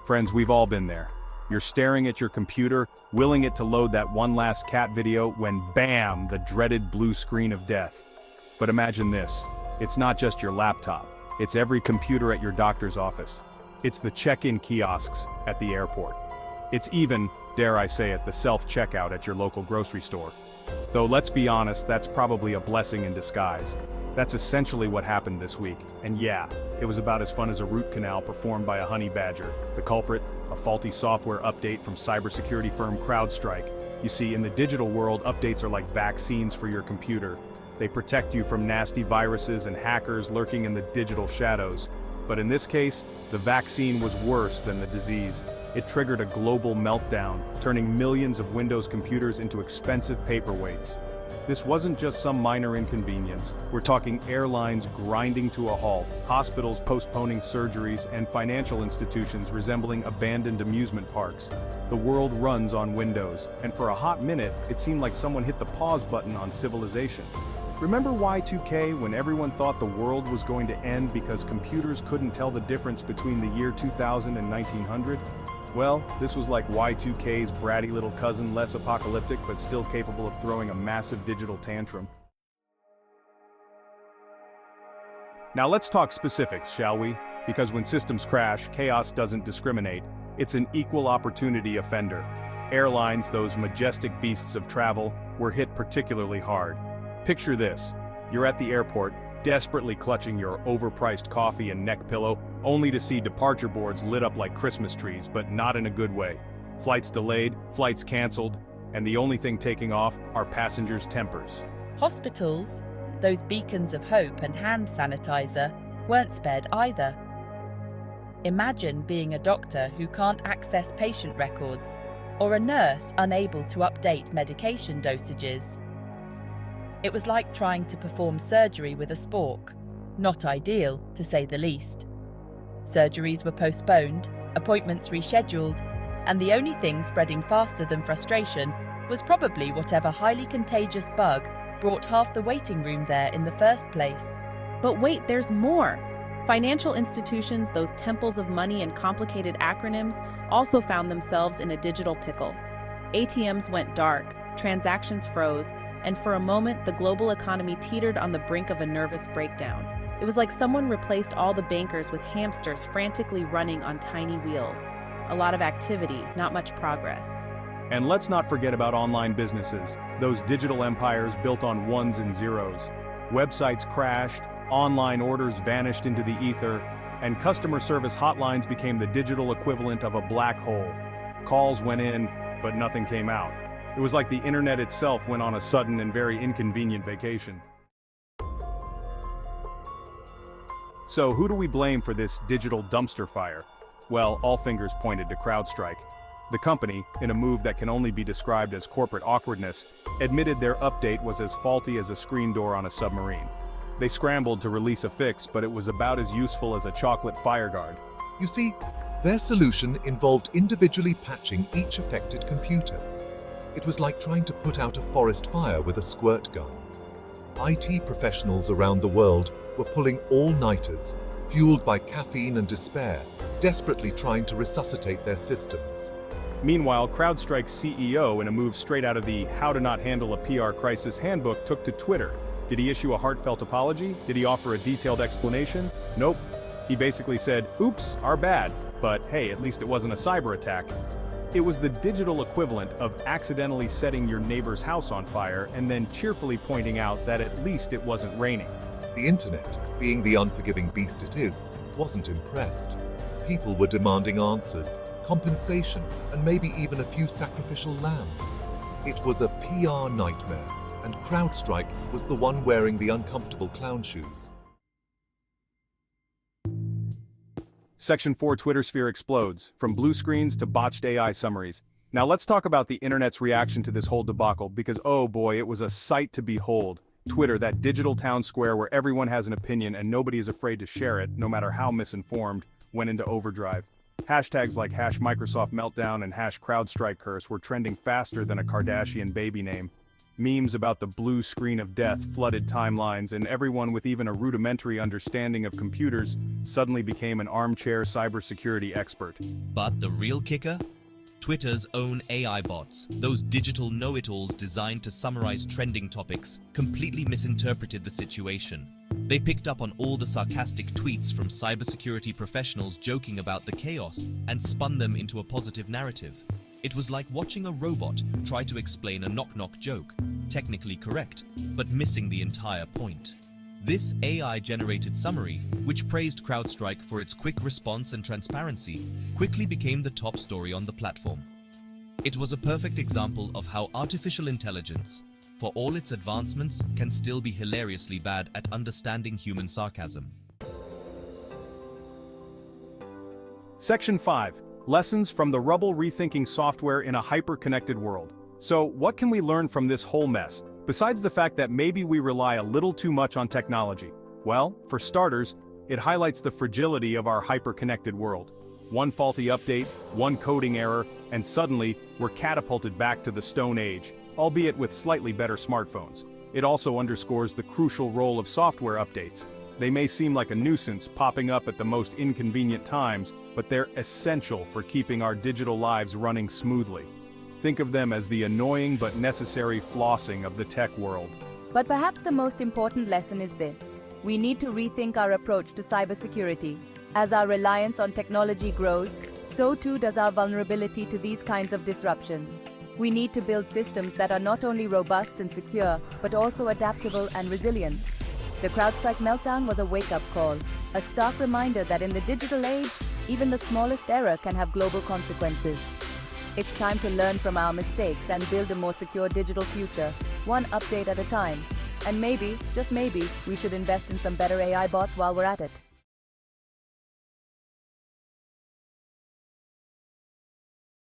Friends, we've all been there. You're staring at your computer, willing it to load that one last cat video when bam, the dreaded blue screen of death. But imagine this. It's not just your laptop. It's every computer at your doctor's office. It's the check-in kiosks at the airport. It's even, dare I say it, the self-checkout at your local grocery store. Though let's be honest, that's probably a blessing in disguise. That's essentially what happened this week. And yeah, it was about as fun as a root canal performed by a honey badger. The culprit, a faulty software update from cybersecurity firm Crowdstrike. You see, in the digital world, updates are like vaccines for your computer. They protect you from nasty viruses and hackers lurking in the digital shadows. But in this case, the vaccine was worse than the disease. It triggered a global meltdown, turning millions of Windows computers into expensive paperweights. This wasn't just some minor inconvenience. We're talking airlines grinding to a halt, hospitals postponing surgeries, and financial institutions resembling abandoned amusement parks. The world runs on Windows, and for a hot minute, it seemed like someone hit the pause button on civilization. Remember Y2K, when everyone thought the world was going to end because computers couldn't tell the difference between the year 2000 and 1900? Well, this was like Y2K's bratty little cousin, less apocalyptic but still capable of throwing a massive digital tantrum. Now let's talk specifics, shall we? Because when systems crash, chaos doesn't discriminate. It's an equal opportunity offender. Airlines, those majestic beasts of travel, were hit particularly hard. Picture this. You're at the airport, desperately clutching your overpriced coffee and neck pillow, only to see departure boards lit up like Christmas trees, but not in a good way. Flights delayed, flights canceled, and the only thing taking off are passengers' tempers. Hospitals, those beacons of hope and hand sanitizer, weren't spared either. Imagine being a doctor who can't access patient records, or a nurse unable to update medication dosages. It was like trying to perform surgery with a spork. Not ideal, to say the least. Surgeries were postponed, appointments rescheduled, and the only thing spreading faster than frustration was probably whatever highly contagious bug brought half the waiting room there in the first place. But wait, there's more! Financial institutions, those temples of money and complicated acronyms, also found themselves in a digital pickle. ATMs went dark, transactions froze, and for a moment, the global economy teetered on the brink of a nervous breakdown. It was like someone replaced all the bankers with hamsters frantically running on tiny wheels. A lot of activity, not much progress. And let's not forget about online businesses, those digital empires built on ones and zeros. Websites crashed, online orders vanished into the ether, and customer service hotlines became the digital equivalent of a black hole. Calls went in, but nothing came out. It was like the internet itself went on a sudden and very inconvenient vacation. So who do we blame for this digital dumpster fire? Well, all fingers pointed to Crowdstrike. The company, in a move that can only be described as corporate awkwardness, admitted their update was as faulty as a screen door on a submarine. They scrambled to release a fix, but it was about as useful as a chocolate fire guard. You see, their solution involved individually patching each affected computer. It was like trying to put out a forest fire with a squirt gun. IT professionals around the world were pulling all-nighters, fueled by caffeine and despair, desperately trying to resuscitate their systems. Meanwhile, Crowdstrike's CEO, in a move straight out of the How to Not Handle a PR Crisis handbook, took to Twitter. Did he issue a heartfelt apology? Did he offer a detailed explanation? Nope. He basically said, "Oops, our bad, but hey, at least it wasn't a cyber attack." It was the digital equivalent of accidentally setting your neighbor's house on fire and then cheerfully pointing out that at least it wasn't raining. The internet, being the unforgiving beast it is, wasn't impressed. People were demanding answers, compensation, and maybe even a few sacrificial lambs. It was a PR nightmare, and Crowdstrike was the one wearing the uncomfortable clown shoes. Section 4 Twitter sphere explodes, from blue screens to botched AI summaries. Now let's talk about the internet's reaction to this whole debacle, because oh boy, it was a sight to behold. Twitter, that digital town square where everyone has an opinion and nobody is afraid to share it, no matter how misinformed, went into overdrive. Hashtags like #Microsoft Meltdown and #CrowdstrikeCurse were trending faster than a Kardashian baby name. Memes about the blue screen of death flooded timelines, and everyone with even a rudimentary understanding of computers suddenly became an armchair cybersecurity expert. But the real kicker? Twitter's own AI bots, those digital know-it-alls designed to summarize trending topics, completely misinterpreted the situation. They picked up on all the sarcastic tweets from cybersecurity professionals joking about the chaos and spun them into a positive narrative. It was like watching a robot try to explain a knock-knock joke, technically correct, but missing the entire point. This AI-generated summary, which praised Crowdstrike for its quick response and transparency, quickly became the top story on the platform. It was a perfect example of how artificial intelligence, for all its advancements, can still be hilariously bad at understanding human sarcasm. Section 5. Lessons from the rubble rethinking software in a hyper-connected world. So, what can we learn from this whole mess, besides the fact that maybe we rely a little too much on technology? Well, for starters, it highlights the fragility of our hyper-connected world. One faulty update, one coding error, and suddenly, we're catapulted back to the Stone Age, albeit with slightly better smartphones. It also underscores the crucial role of software updates. They may seem like a nuisance, popping up at the most inconvenient times, but they're essential for keeping our digital lives running smoothly. Think of them as the annoying but necessary flossing of the tech world. But perhaps the most important lesson is this: we need to rethink our approach to cybersecurity. As our reliance on technology grows, so too does our vulnerability to these kinds of disruptions. We need to build systems that are not only robust and secure, but also adaptable and resilient. The Crowdstrike meltdown was a wake-up call, a stark reminder that in the digital age, even the smallest error can have global consequences. It's time to learn from our mistakes and build a more secure digital future, one update at a time. And maybe, just maybe, we should invest in some better AI bots while we're at it.